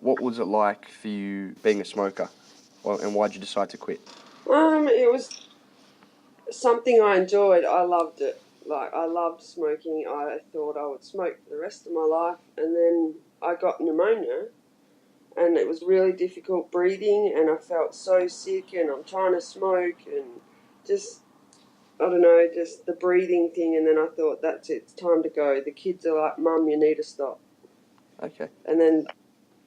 What was it like for you being a smoker? Well, and why did you decide to quit? It was something I enjoyed. I loved it. Like, I loved smoking. I thought I would smoke for the rest of my life. And then I got pneumonia, and it was really difficult breathing, and I felt so sick, and I'm trying to smoke, and just, I don't know, just the breathing thing. And then I thought, that's it, it's time to go. The kids are like, Mum, you need to stop. Okay. And then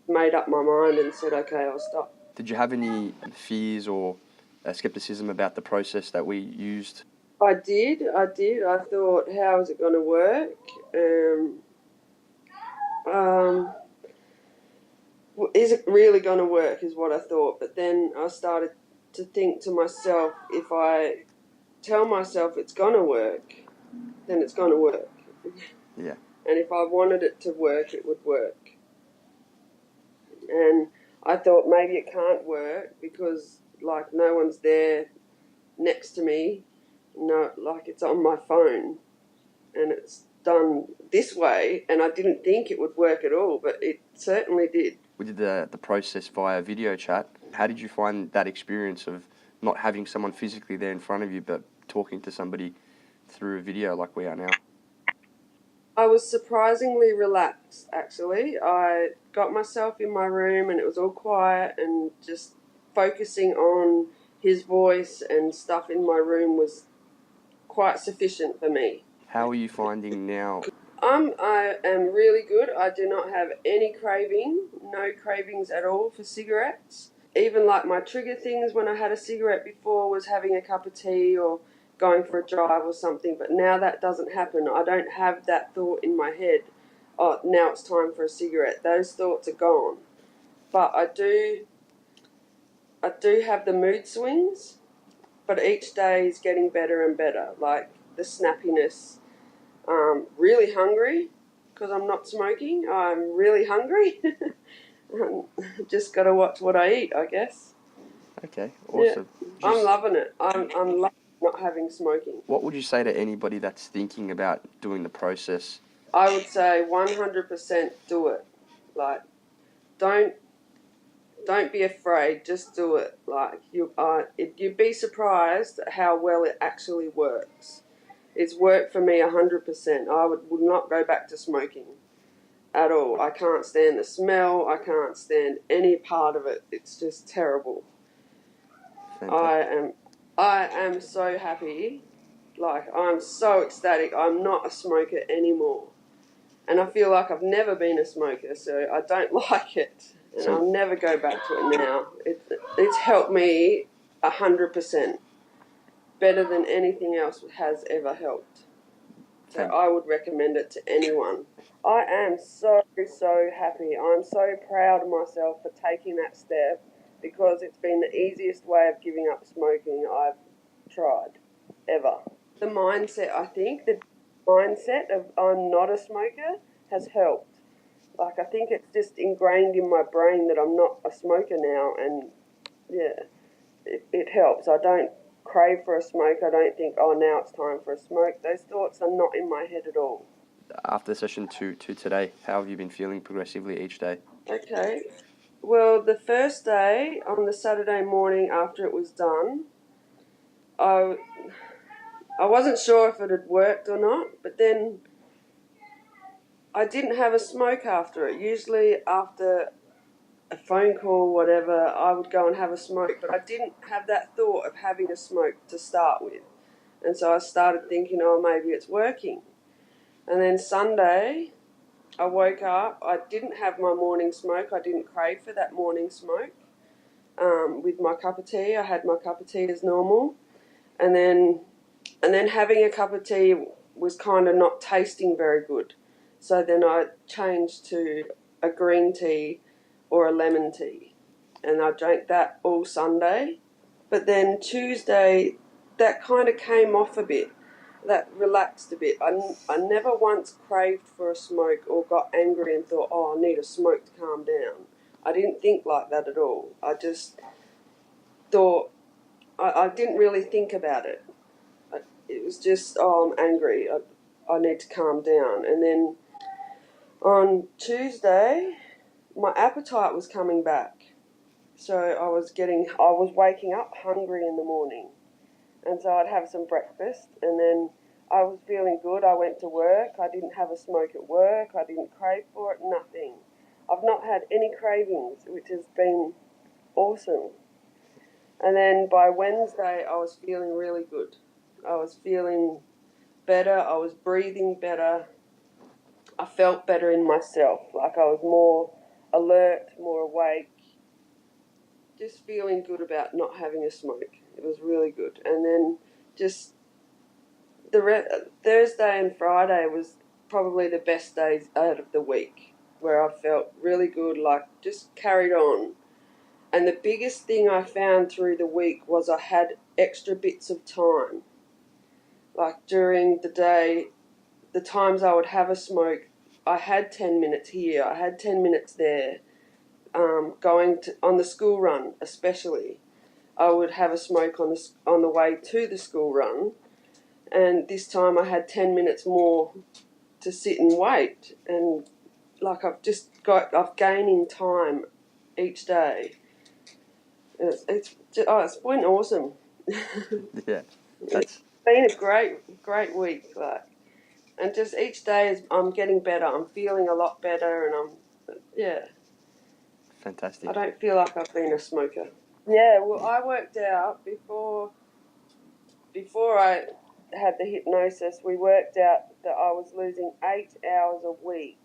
made up my mind and said, okay, I'll stop. Did you have any fears or skepticism about the process that we used? I did. I thought, how is it going to work? Is it really going to work is what I thought. But then I started to think to myself, if I tell myself it's going to work, then it's going to work. Yeah. And if I wanted it to work, it would work. And I thought maybe it can't work because, like, no one's there next to me. No, like, it's on my phone and it's done this way, and I didn't think it would work at all, but it certainly did. We did the process via video chat. How did you find that experience of not having someone physically there in front of you, but talking to somebody through a video like we are now? I was surprisingly relaxed, actually. I got myself in my room and it was all quiet, and just focusing on his voice and stuff in my room was quite sufficient for me. How are you finding now? I am really good. I do not have any craving, no cravings at all for cigarettes. Even like my trigger things when I had a cigarette before was having a cup of tea or going for a drive or something, but now that doesn't happen. I don't have that thought in my head, oh, now it's time for a cigarette. Those thoughts are gone. But I do have the mood swings, but each day is getting better and better, like the snappiness. Really hungry because I'm not smoking. I'm really hungry. Just got to watch what I eat, I guess. Okay, awesome. Yeah, I'm loving it. I'm loving not having smoking. What would you say to anybody that's thinking about doing the process? I would say 100% do it. Like, don't be afraid. Just do it. Like, you'd be surprised at how well it actually works. It's worked for me 100%. I would not go back to smoking at all. I can't stand the smell. I can't stand any part of it. It's just terrible. Fantastic. I am so happy. Like, I'm so ecstatic. I'm not a smoker anymore. And I feel like I've never been a smoker, so I don't like it. And I'll never go back to it now. It's helped me 100%. Better than anything else has ever helped. So I would recommend it to anyone. I am so happy. I'm so proud of myself for taking that step, because it's been the easiest way of giving up smoking I've tried, ever. The mindset, I think, the mindset of I'm not a smoker has helped. Like, I think it's just ingrained in my brain that I'm not a smoker now, and yeah, it helps. I don't crave for a smoke. I don't think, oh, now it's time for a smoke. Those thoughts are not in my head at all. After session two to today, how have you been feeling progressively each day? Okay. Well, the first day, on the Saturday morning after it was done, I wasn't sure if it had worked or not, but then I didn't have a smoke after it. Usually after a phone call, whatever, I would go and have a smoke, but I didn't have that thought of having a smoke to start with. And so I started thinking, oh, maybe it's working. And then Sunday, I woke up, I didn't have my morning smoke, I didn't crave for that morning smoke. With my cup of tea, I had my cup of tea as normal. And then having a cup of tea was kind of not tasting very good. So then I changed to a green tea or a lemon tea. And I drank that all Sunday. But then Tuesday, that kind of came off a bit. That relaxed a bit. I never once craved for a smoke or got angry and thought, oh, I need a smoke to calm down. I didn't think like that at all. I just thought, I didn't really think about it. It was just, oh, I'm angry. I need to calm down. And then on Tuesday, my appetite was coming back. So I was waking up hungry in the morning. And so I'd have some breakfast, and then I was feeling good. I went to work. I didn't have a smoke at work. I didn't crave for it, nothing. I've not had any cravings, which has been awesome. And then by Wednesday, I was feeling really good. I was feeling better. I was breathing better. I felt better in myself. Like I was more alert, more awake. Just feeling good about not having a smoke. It was really good. And then just Thursday and Friday was probably the best days out of the week, where I felt really good, like just carried on. And the biggest thing I found through the week was I had extra bits of time. Like during the day, the times I would have a smoke, I had 10 minutes here, I had 10 minutes there. On the school run especially, I would have a smoke on the way to the school run, and this time I had 10 minutes more to sit and wait, and like I've gaining time each day. It's been awesome. Yeah, It's that's been a great week, like, and just each day I'm getting better. I'm feeling a lot better, and yeah. I fantastic. don't feel like I've been a smoker. Yeah, well, I worked out before I had the hypnosis. We worked out that I was losing 8 hours a week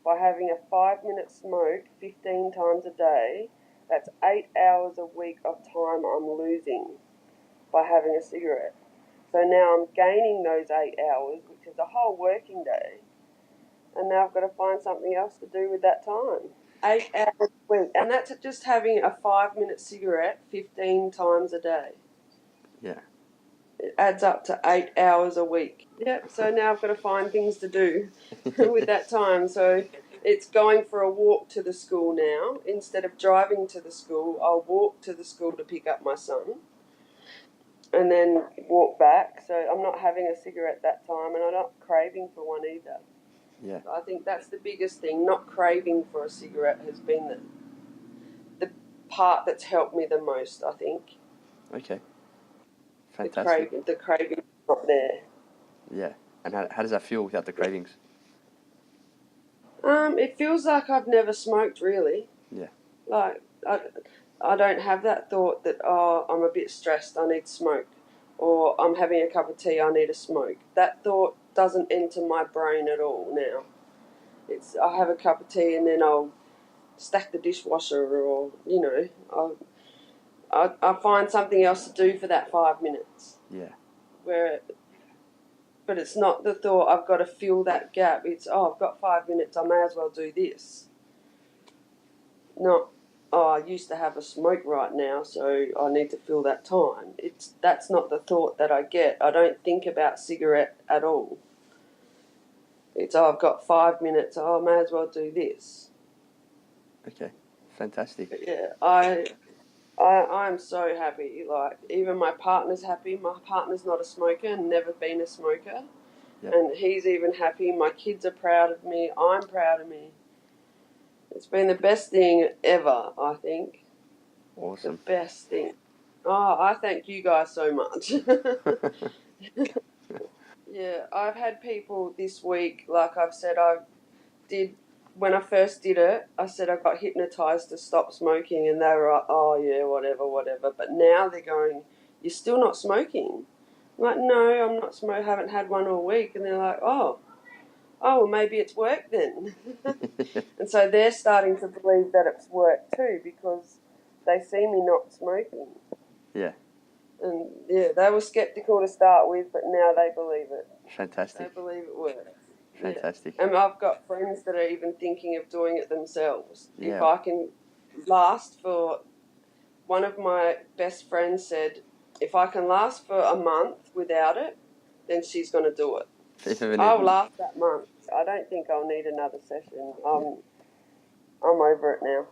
by having a 5-minute smoke 15 times a day. That's 8 hours a week of time I'm losing by having a cigarette. So now I'm gaining those 8 hours, which is a whole working day, and now I've got to find something else to do with that time. 8 hours a week, and that's just having a 5-minute cigarette 15 times a day. Yeah. It adds up to 8 hours a week. Yep, so now I've got to find things to do with that time. So it's going for a walk to the school now. Instead of driving to the school, I'll walk to the school to pick up my son and then walk back. So I'm not having a cigarette that time, and I'm not craving for one either. Yeah. I think that's the biggest thing. Not craving for a cigarette has been the part that's helped me the most, I think. Okay. Fantastic. The craving's not there. Yeah. And how does that feel without the cravings? It feels like I've never smoked, really. Yeah. Like, I don't have that thought that, oh, I'm a bit stressed, I need smoke. Or I'm having a cup of tea, I need a smoke. That thought doesn't enter my brain at all now. I have a cup of tea and then I'll stack the dishwasher, or, I find something else to do for that 5 minutes. Yeah. But it's not the thought, I've got to fill that gap. It's, oh, I've got 5 minutes, I may as well do this. Not, oh, I used to have a smoke right now, so I need to fill that time. That's not the thought that I get. I don't think about cigarette at all. It's, oh, I've got 5 minutes, oh, I may as well do this. Okay. Fantastic. But yeah, I'm so happy. Like, even my partner's happy. My partner's not a smoker, never been a smoker. Yep. And he's even happy. My kids are proud of me. I'm proud of me. It's been the best thing ever, I think. Awesome. The best thing. Oh, I thank you guys so much. Yeah, I've had people this week, like I've said, when I first did it, I said I got hypnotised to stop smoking, and they were like, oh yeah, whatever. But now they're going, you're still not smoking? I'm like, no, I'm not smoking, haven't had one all week. And they're like, oh, well, maybe it's worked then. And so they're starting to believe that it's worked too, because they see me not smoking. Yeah. And yeah, they were sceptical to start with, but now they believe it. Fantastic. They believe it works. Fantastic. Yeah. And I've got friends that are even thinking of doing it themselves. Yeah. If I can last for, one of my best friends said, if I can last for a month without it, then she's going to do it. I'll last that month. I don't think I'll need another session. I'm over it now.